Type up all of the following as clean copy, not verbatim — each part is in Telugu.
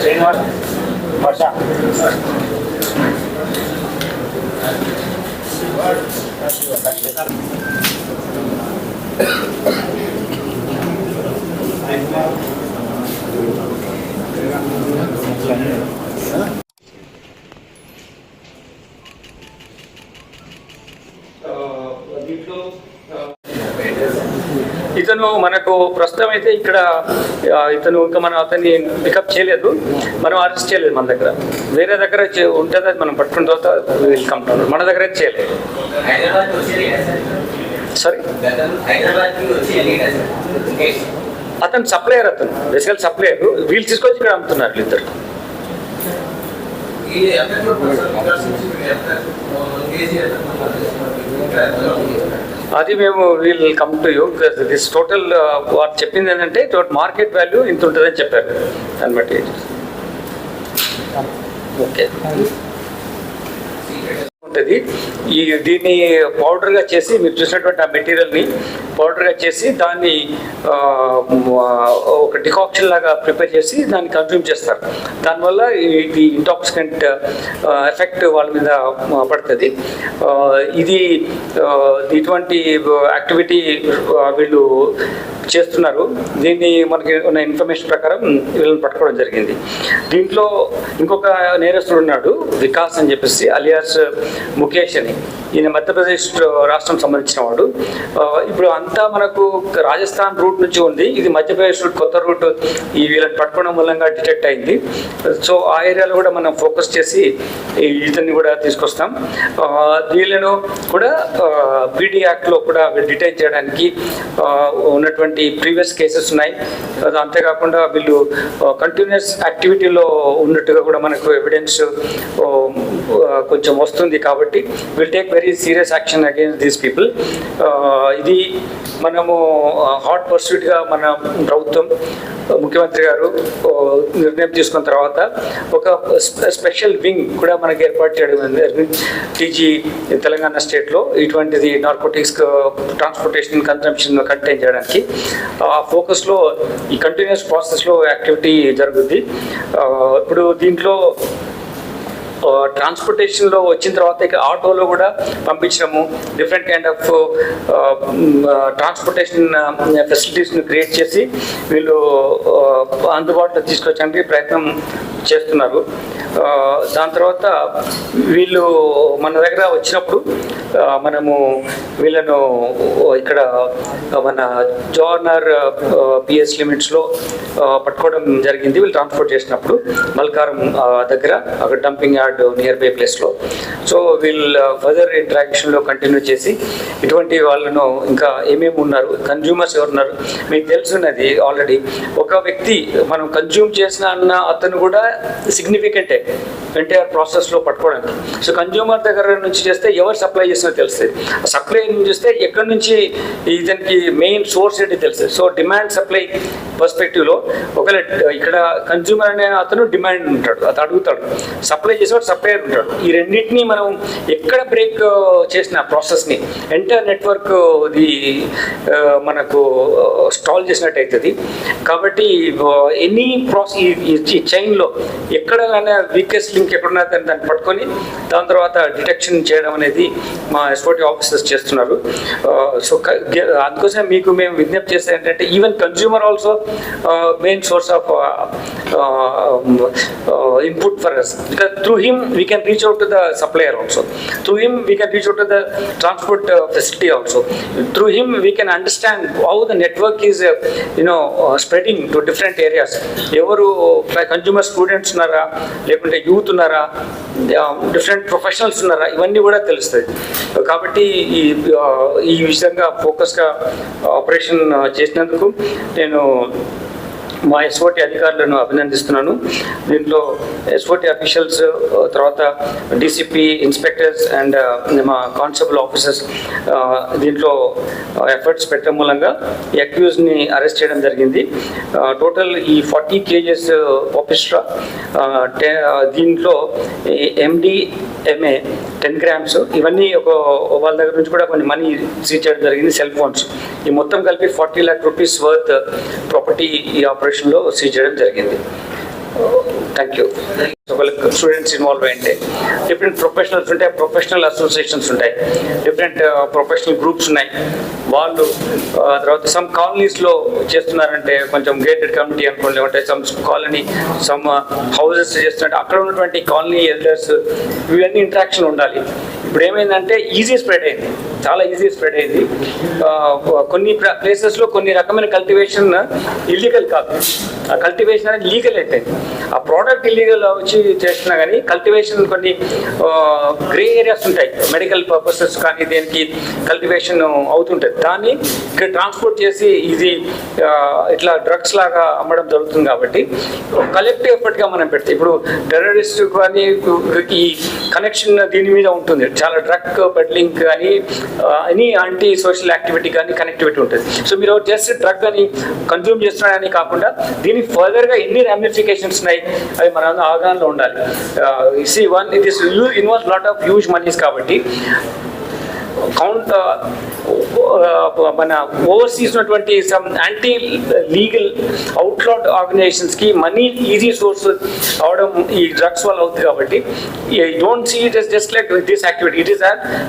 శ్రీనివాస్ వర్ష ఇతను మనకు ప్రస్తుతం అయితే ఇక్కడ ఇతను ఇంకా మనం అతన్ని పికప్ చేయలేదు, మనం అరెస్ట్ చేయలేదు. మన దగ్గర వేరే దగ్గర ఉంటుంది, అది మనం పట్టుకున్న తర్వాత వెల్కమ్ మన దగ్గర అయితే చేయలేదు. సారీ, అతను సప్లయర్, అతను బేసికల్ సప్లయర్. వీళ్ళు తీసుకొచ్చి ఇక్కడ అమ్ముతున్నారు ఇద్దరు. అది మేము will come to you. This total వారు చెప్పింది ఏంటంటే మార్కెట్ వాల్యూ ఇంత ఉంటుందని చెప్పారు. దాన్ని బట్టి ఓకే ఉంటుంది. దీన్ని పౌడర్గా చేసి, మీరు చూసినటువంటి ఆ మెటీరియల్ని పౌడర్గా చేసి దాన్ని ఒక డికాక్షన్ లాగా ప్రిపేర్ చేసి దాన్ని కన్జ్యూమ్ చేస్తారు. దానివల్ల ఇది ఇంటాక్సికెంట్ ఎఫెక్ట్ వాళ్ళ మీద పడుతుంది. ఇది ఇటువంటి యాక్టివిటీ వీళ్ళు చేస్తున్నారు. దీన్ని మనకి ఉన్న ఇన్ఫర్మేషన్ ప్రకారం వీళ్ళని పట్టుకోవడం జరిగింది. దీంట్లో ఇంకొక నేరస్తుడు ఉన్నాడు, వికాస్ అని చెప్పేసి, అలియాస్ ముఖేష్ అని. ఈయన మధ్యప్రదేశ్ రాష్ట్రం సంబంధించిన వాడు. ఇప్పుడు అంతా మనకు రాజస్థాన్ రూట్ నుంచి ఉంది, ఇది మధ్యప్రదేశ్ రూట్, కొత్త రూట్. ఈ వీళ్ళని పట్టుకోవడం మూలంగా డిటెక్ట్ అయింది. సో ఆ ఏరియాలో కూడా మనం ఫోకస్ చేసి ఇతన్ని కూడా తీసుకొస్తాం. వీళ్ళను కూడా బీడీ యాక్ట్లో కూడా డిటైన్ చేయడానికి ఉన్నటువంటి ప్రీవియస్ కేసెస్ ఉన్నాయి. అంతేకాకుండా వీళ్ళు కంటిన్యూస్ యాక్టివిటీలో ఉన్నట్టుగా కూడా మనకు ఎవిడెన్స్ కొంచెం వస్తుంది. కాబట్టి will take very serious action against these people. ఇది మనము హాట్ పర్సూట్గా మన ప్రభుత్వం, ముఖ్యమంత్రి గారు నిర్ణయం తీసుకున్న తర్వాత ఒక స్పెషల్ వింగ్ కూడా మనకి ఏర్పాటు చేయడం జరిగింది టీజీ తెలంగాణ స్టేట్లో. ఇటువంటిది నార్కోటిక్స్ ట్రాన్స్పోర్టేషన్ కన్జంప్షన్ కంటైన్ చేయడానికి ఆ ఫోకస్లో ఈ కంటిన్యూస్ ప్రాసెస్లో యాక్టివిటీ జరుగుద్ది. ఇప్పుడు దీంట్లో ట్రాన్స్పోర్టేషన్లో వచ్చిన తర్వాత ఇక ఆటోలో కూడా పంపించడము, డిఫరెంట్ కైండ్ ఆఫ్ ట్రాన్స్పోర్టేషన్ ఫెసిలిటీస్ని క్రియేట్ చేసి వీళ్ళు అందుబాటులో తీసుకొచ్చడానికి ప్రయత్నం చేస్తున్నారు. దాని తర్వాత వీళ్ళు మన దగ్గర వచ్చినప్పుడు మనము వీళ్ళను ఇక్కడ మన జోర్నర్ పిఎస్ లిమిట్స్లో పట్టుకోవడం జరిగింది. వీళ్ళు ట్రాన్స్పోర్ట్ చేసినప్పుడు మల్కారం దగ్గర, అక్కడ డంపింగ్ యార్డ్ నియర్ బై ప్లేస్లో. సో వీళ్ళు ఫర్దర్ ఇంటరాక్షన్లో కంటిన్యూ చేసి ఇటువంటి వాళ్ళను ఇంకా ఏమేమి ఉన్నారు, కన్జ్యూమర్స్ ఎవరున్నారు మీకు తెలుసున్నది ఆల్రెడీ. ఒక వ్యక్తి మనం కన్జ్యూమ్ చేసిన అన్న అతను కూడా సిగ్నిఫికెంటే ఎంటైర్ ప్రాసెస్లో పట్టుకోవడానికి. సో కన్జ్యూమర్ దగ్గర నుంచి చేస్తే ఎవరు సప్లై చేసినా తెలుస్తుంది, సప్లై నుంచి చేస్తే ఎక్కడి నుంచి ఇతనికి మెయిన్ సోర్స్ ఏంటి తెలుస్తుంది. సో డిమాండ్ సప్లై పర్స్పెక్టివ్లో ఒకవేళ ఇక్కడ కన్జ్యూమర్ అనే అతను డిమాండ్ ఉంటాడు, అతను అడుగుతాడు, సప్లై చేసేవాడు సప్లయర్ ఉంటాడు. ఈ రెండింటినీ మనం ఎక్కడ బ్రేక్ చేసిన ప్రాసెస్ని ఎంటైర్ నెట్వర్క్ మనకు స్టాల్ చేసినట్టు అవుతుంది. కాబట్టి ఎనీ ప్రాసెస్ ఈ చైన్లో ఎక్కడైనా వీకెస్ట్ లింక్ ఎక్కడున్నా దాన్ని పట్టుకొని దాని తర్వాత డిటెక్షన్ చేయడం అనేది మా ఎస్ఓటీ ఆఫీసర్స్ చేస్తున్నారు. సో అందుకోసం మీకు మేము విజ్ఞప్తి చేస్తే ఏంటంటే even consumer also main source of input for us, because through him we can reach out to the supplier also, through him we can reach out to the transport facility also, through him we can understand how the network is spreading to different areas. ఎవరు కన్జ్యూమర్ స్టూడెంట్స్ ఉన్నారా, లేకుంటే యూత్ ఉన్నారా, డిఫరెంట్ ప్రొఫెషనల్స్ ఉన్నారా, ఇవన్నీ కూడా తెలుస్తుంది. కాబట్టి ఈ విధంగా ఫోకస్గా ఆపరేషన్ చేసినందుకు నేను మా ఎస్ఓటీ అధికారులను అభినందిస్తున్నాను. దీంట్లో ఎస్ఓటీ అఫీషియల్స్, తర్వాత డీసీపీ, ఇన్స్పెక్టర్స్ అండ్ మా కానిస్టేబుల్ ఆఫీసర్స్ దీంట్లో ఎఫర్ట్స్ పెట్టడం మూలంగా ఈ అక్యూజ్ని అరెస్ట్ చేయడం జరిగింది. టోటల్ ఈ 40 kgs పాపిస్ట్రా, దీంట్లో MDMA 10 grams, ఇవన్నీ వాళ్ళ దగ్గర నుంచి కూడా కొన్ని మనీ సీజ్ చేయడం జరిగింది, సెల్ ఫోన్స్. ఈ మొత్తం కలిపి 40 lakh rupees వర్త్ ప్రాపర్టీ ఆపరేషన్లో సీజ్ చేయడం జరిగింది. Thank you. ఒకళ్ళకి స్టూడెంట్స్ ఇన్వాల్వ్ అయ్యింటే డిఫరెంట్ ప్రొఫెషనల్స్ ఉంటాయి, ప్రొఫెషనల్ అసోసియేషన్స్ ఉంటాయి, డిఫరెంట్ ప్రొఫెషనల్ గ్రూప్స్ ఉన్నాయి. వాళ్ళు తర్వాత సమ్ కాలనీస్లో చేస్తున్నారంటే కొంచెం గేటెడ్ కమ్యూనిటీ అనుకోండి, అంటే సమ్ కాలనీ సమ్ హౌసెస్ చేస్తున్నట్టు అక్కడ ఉన్నటువంటి కాలనీ ఎల్డర్స్ ఇవన్నీ ఇంటరాక్షన్ ఉండాలి. ఇప్పుడు ఏమైందంటే ఈజీ స్ప్రెడ్ అయింది, చాలా ఈజీ స్ప్రెడ్ అయింది. కొన్ని ప్లేసెస్లో కొన్ని రకమైన కల్టివేషన్ ఇల్లీగల్ కాదు, ఆ కల్టివేషన్ అనేది లీగల్ అయిపోయింది. ఆ ప్రోడక్ట్ ఇల్లీగల్ వచ్చి చేస్తున్నా కానీ కల్టివేషన్ కొన్ని గ్రే ఏరియాస్ ఉంటాయి, మెడికల్ పర్పసెస్ కానీ దేనికి కల్టివేషన్ అవుతుంటుంది. దాన్ని ఇక్కడ ట్రాన్స్పోర్ట్ చేసి ఇది ఇట్లా డ్రగ్స్ లాగా అమ్మడం జరుగుతుంది. కాబట్టి కలెక్టివ్ ఎఫర్ట్గా మనం పెడితే ఇప్పుడు టెర్రరిస్ట్ కానీ ఈ కనెక్షన్ దీని మీద ఉంటుంది, చాలా డ్రగ్ పెడ్లింగ్ కానీ ఎనీ యాంటీ సోషల్ యాక్టివిటీ కానీ కనెక్టివిటీ ఉంటుంది. సో మీరు జస్ట్ డ్రగ్ అని కన్జ్యూమ్ చేస్తున్నాడని కాకుండా దీనికి ఫర్దర్గా ఎన్ని రామిఫికేషన్స్ ఉన్నాయి అవి మన అవగాహనలో ఉండాలి. It is involve lot of huge moneys. కాబట్టి మన ఓవర్సీస్ ఉన్నటువంటి సమ్ యాంటీ లీగల్ అవుట్లాడ్ ఆర్గనైజేషన్స్కి మనీ ఈజీ సోర్స్ అవడం ఈ డ్రగ్స్ వల్ల అవుతుంది. కాబట్టి don't see it is just like this activity, it is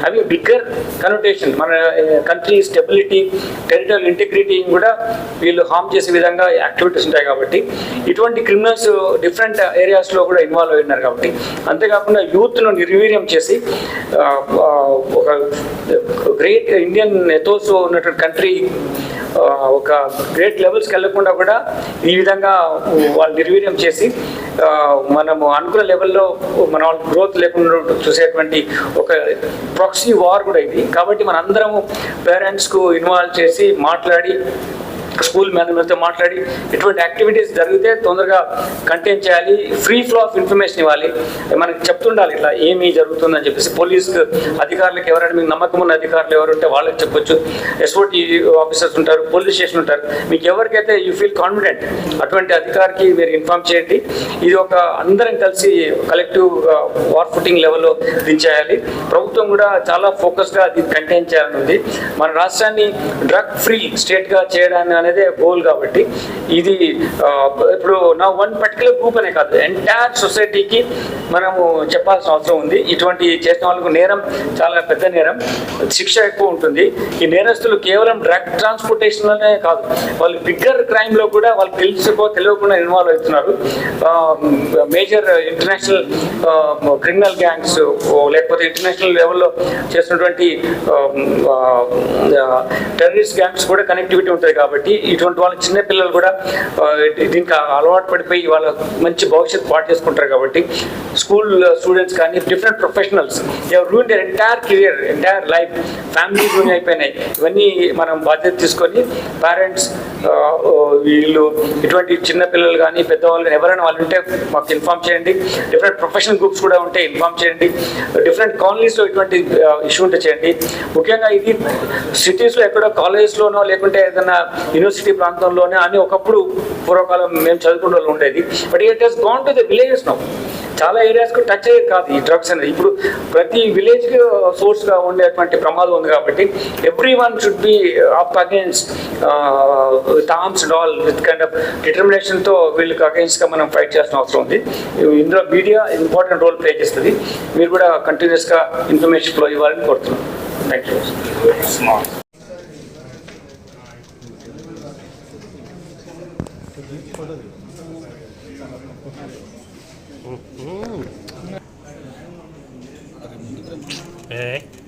having bigger connotation. మన కంట్రీ స్టెబిలిటీ, టెరిటరియల్ ఇంటిగ్రిటీ కూడా వీళ్ళు హార్మ్ చేసే విధంగా యాక్టివిటీస్ ఉంటాయి. కాబట్టి ఇటువంటి క్రిమినల్స్ డిఫరెంట్ ఏరియాస్లో కూడా ఇన్వాల్వ్ అయి ఉన్నారు. కాబట్టి అంతేకాకుండా యూత్ను నిర్వీర్యం చేసి ఒక గ్రేట్ ఇండియన్ ఎథోస్ ఉన్నటువంటి కంట్రీ ఒక గ్రేట్ లెవెల్స్కి వెళ్ళకుండా కూడా ఈ విధంగా వాళ్ళు నిర్వీర్యం చేసి మనము అనుకున్న లెవెల్లో మన వాళ్ళ గ్రోత్ లేకుండా చూసేటువంటి ఒక ప్రాక్సీ వార్ కూడా ఇది. కాబట్టి మనందరము పేరెంట్స్కు ఇన్వాల్వ్ చేసి మాట్లాడి స్కూల్ మేనేజ్మెంట్తో మాట్లాడి ఎటువంటి యాక్టివిటీస్ జరిగితే తొందరగా కంటైన్ చేయాలి, ఫ్రీ ఫ్లో ఆఫ్ ఇన్ఫర్మేషన్ ఇవ్వాలి, మనకి చెప్తుండాలి ఇట్లా ఏమి జరుగుతుందని చెప్పేసి. పోలీస్ అధికారులకు ఎవరైనా మీకు నమ్మకం ఉన్న అధికారులు ఎవరు ఉంటే వాళ్ళకి చెప్పొచ్చు, ఎస్ఓటీ ఆఫీసర్స్ ఉంటారు, పోలీస్ స్టేషన్ ఉంటారు, మీకు ఎవరికైతే యూ ఫీల్ కాన్ఫిడెంట్ అటువంటి అధికారికి మీరు ఇన్ఫార్మ్ చేయండి. ఇది ఒక అందరం కలిసి కలెక్టివ్ వార్ ఫుటింగ్ లెవెల్లో దించేయాలి. ప్రభుత్వం కూడా చాలా ఫోకస్గా అది కంటైన్ చేయాలని ఉంది. మన రాష్ట్రాన్ని డ్రగ్ ఫ్రీ స్టేట్గా చేయడానికి అనేదే గోల్. కాబట్టి ఇది ఇప్పుడు నా వన్ పర్టికులర్ గ్రూప్ అనే కాదు, ఎంటైర్ సొసైటీకి మనము చెప్పాల్సిన అవసరం ఉంది. ఇటువంటి చేసిన వాళ్ళకు నేరం చాలా పెద్ద నేరం, శిక్ష ఎక్కువ ఉంటుంది. ఈ నేరస్తులు కేవలం డ్రగ్ ట్రాన్స్పోర్టేషన్లోనే కాదు, వాళ్ళు బిగ్గర్ క్రైమ్లో కూడా వాళ్ళు తెలియకుండా ఇన్వాల్వ్ అవుతున్నారు. మేజర్ ఇంటర్నేషనల్ క్రిమినల్ గ్యాంగ్స్ లేకపోతే ఇంటర్నేషనల్ లెవెల్లో చేసినటువంటి టెర్రరిస్ట్ గ్యాంగ్స్ కూడా కనెక్టివిటీ ఉంటుంది. కాబట్టి ఇటువంటి వాళ్ళ చిన్నపిల్లలు కూడా దీనికి అలవాటు పడిపోయి వాళ్ళ మంచి భవిష్యత్తు పాటు చేసుకుంటారు. కాబట్టి స్కూల్ స్టూడెంట్స్ కానీ different professionals ruin their entire career, entire life, family ruin అయిపోయినాయి. ఇవన్నీ మనం బాధ్యత తీసుకొని పేరెంట్స్ వీళ్ళు ఇటువంటి చిన్నపిల్లలు కానీ పెద్దవాళ్ళు కానీ ఎవరైనా వాళ్ళు ఉంటే మాకు ఇన్ఫార్మ్ చేయండి. డిఫరెంట్ ప్రొఫెషనల్ గ్రూప్స్ కూడా ఉంటే ఇన్ఫార్మ్ చేయండి. డిఫరెంట్ కాలనీస్లో ఇటువంటి ఇష్యూ ఉంటే చేయండి. ముఖ్యంగా ఇది సిటీస్లో ఎక్కడో కాలేజెస్లోనో లేకుంటే ఏదైనా యూనివర్సిటీ ప్రాంతంలోనే అని ఒకప్పుడు పూర్వకాలం మేము చదువుకున్న వాళ్ళు ఉండేది. But it has gone to the villages now. చాలా ఏరియాస్కు టచ్ అయ్యేది కాదు ఈ డ్రగ్స్ అనేది. ఇప్పుడు ప్రతి విలేజ్కి సోర్స్గా ఉండేటువంటి ప్రమాదం ఉంది. కాబట్టి every one should be up against with arms and all with kind of డిటర్మినేషన్తో వీళ్ళకి అగైన్స్గా మనం ఫైట్ చేయాల్సిన అవసరం ఉంది. ఇందులో మీడియా ఇంపార్టెంట్ రోల్ ప్లే చేస్తుంది. మీరు కూడా కంటిన్యూస్గా ఇన్ఫర్మేషన్ ఫ్లో ఇవ్వాలని కోరుతున్నాం. Thank you. Hey.